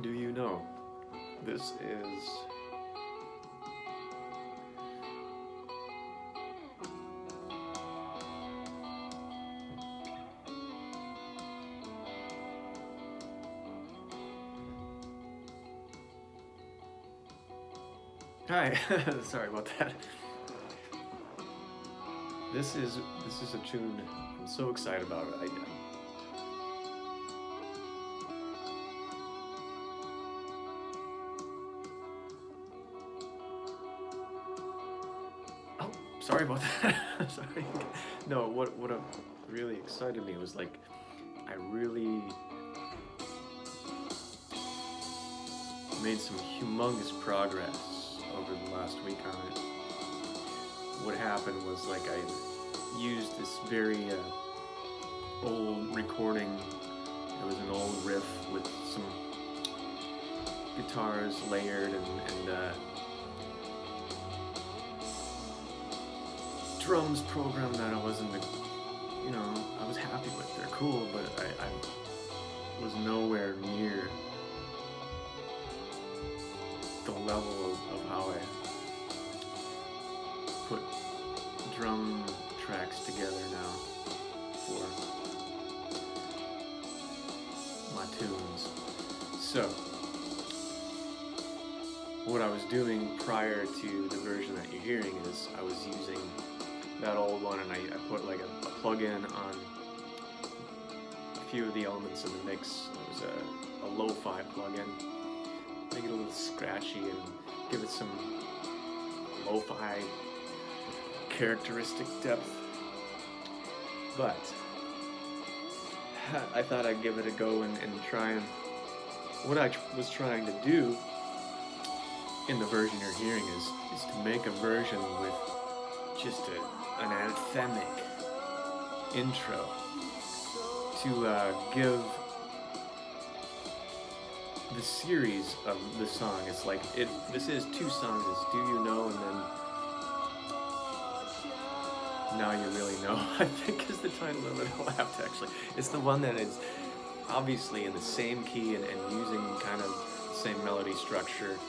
Do you know this is hi. Sorry about that. This is a tune I'm so excited about it. Oh, sorry about that. Sorry. No, what really excited me was like I really made some humongous progress over the last week on it. What happened was like I used this very old recording. It was an old riff with some guitars layered and drums programmed that I wasn't, I was happy with. They're cool, but I was nowhere near the level of how I put drum tracks together now for my tunes. So, what I was doing prior to the version that you're hearing is I was using that old one and I put like a plug-in on a few of the elements in the mix. It was a lo-fi plug-in. Make it a little scratchy and give it some lo-fi characteristic depth. But I thought I'd give it a go and try and what I was trying to do in the version you're hearing is to make a version with just an anthemic intro to give the series of the song. It's like this is two songs. It's Do You Know and then Now You Really Know, I think is the title of it. I'll have to actually. It's the one that is obviously in the same key and using kind of the same melody structure,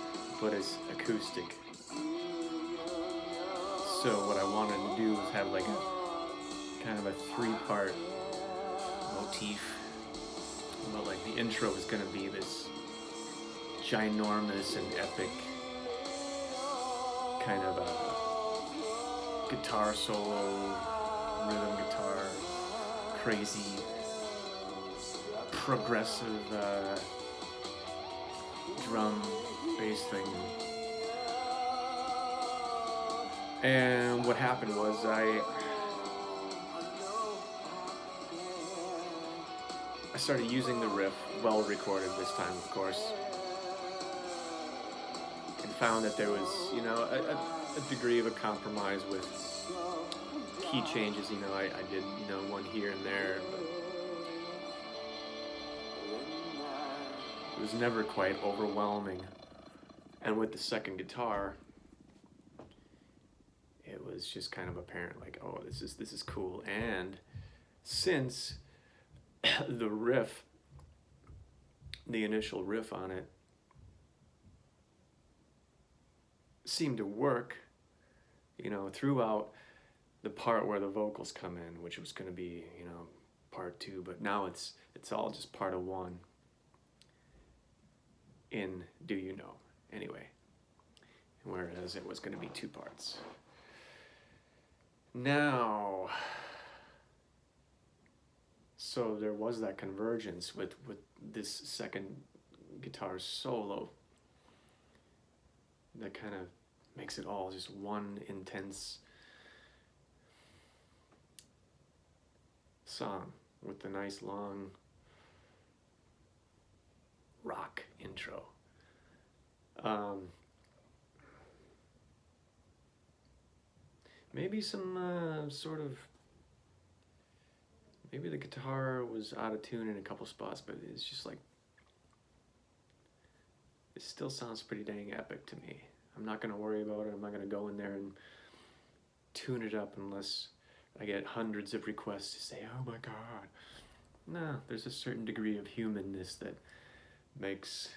but it's acoustic. So what I wanted to do was have like a kind of a three-part motif. But like the intro was gonna be this ginormous and epic kind of a guitar solo, rhythm guitar, crazy, progressive drum, bass thing. And what happened was I started using the riff, well recorded this time, of course, and found that there was, a degree of a compromise with key changes. I did, one here and there, but it was never quite overwhelming. And with the second guitar, it was just kind of apparent, like, oh, this is cool. And since the riff, the initial riff on it, seemed to work, throughout the part where the vocals come in, which was going to be, part two, but now it's all just part of one in Do You Know, anyway, whereas it was going to be two parts. Now, so there was that convergence with this second guitar solo that kind of makes it all just one intense song with the nice long rock intro. Maybe some maybe the guitar was out of tune in a couple spots, but it's just like, it still sounds pretty dang epic to me. I'm not going to worry about it. I'm not going to go in there and tune it up unless I get hundreds of requests to say, oh my God. No, there's a certain degree of humanness that makes,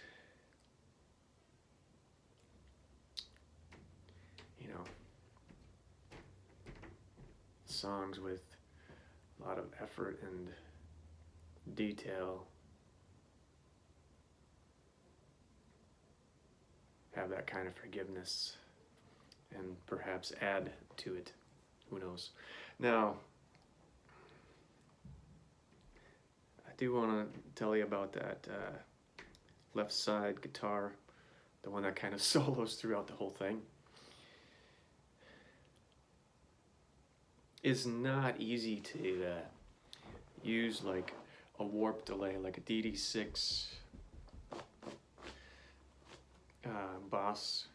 you know, songs with a lot of effort and detail have that kind of forgiveness and perhaps add to it. Who knows? Now, I do want to tell you about that left side guitar, the one that kind of solos throughout the whole thing. It's not easy to use like a warp delay, like a DD6 Boss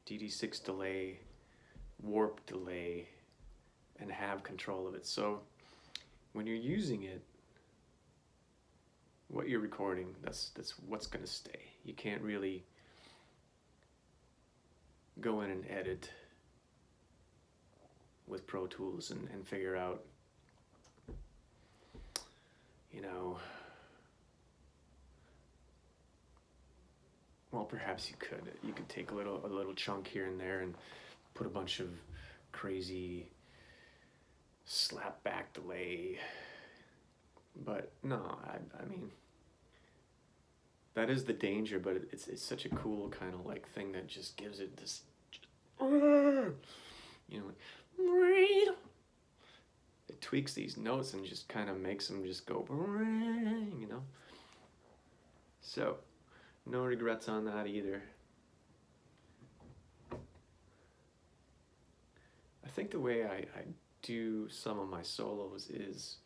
DD6 delay, warp delay, and have control of it. So when you're using it, what you're recording, that's what's going to stay. You can't really go in and edit with Pro Tools and figure out, you know, well, perhaps you could. You could take a little chunk here and there and put a bunch of crazy slap back delay. But no, I mean, that is the danger, but it's such a cool kind of like thing that just gives it this, you know, it tweaks these notes and just kind of makes them just go, you know. So, no regrets on that either. I think the way I do some of my solos is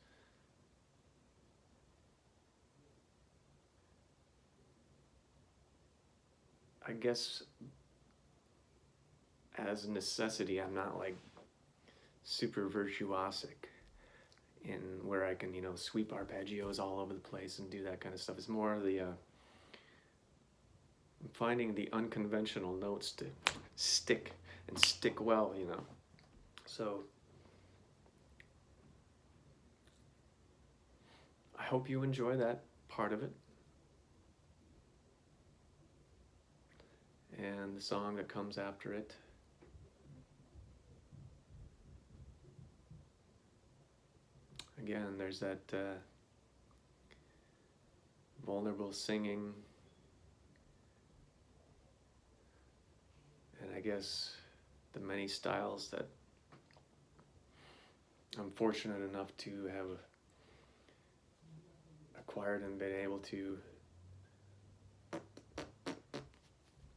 I guess as a necessity, I'm not like super virtuosic in where I can, you know, sweep arpeggios all over the place and do that kind of stuff. It's more of the finding the unconventional notes to stick and stick well, you know. So I hope you enjoy that part of it. And the song that comes after it. Again, there's that vulnerable singing, and I guess the many styles that I'm fortunate enough to have acquired and been able to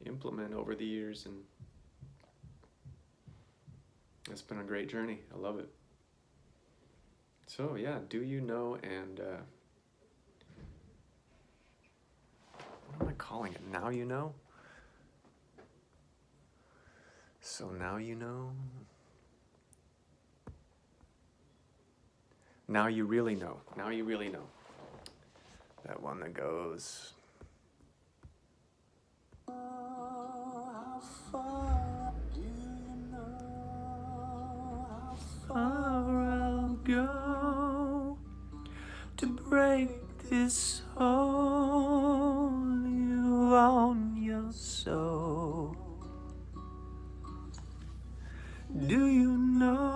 implement over the years, and it's been a great journey. I love it. So yeah, do you know, and what am I calling it? Now you know? So now you know? Now you really know. Now you really know. That one that goes... How far do you know how far I'll go to break this hole you on your soul? Do you know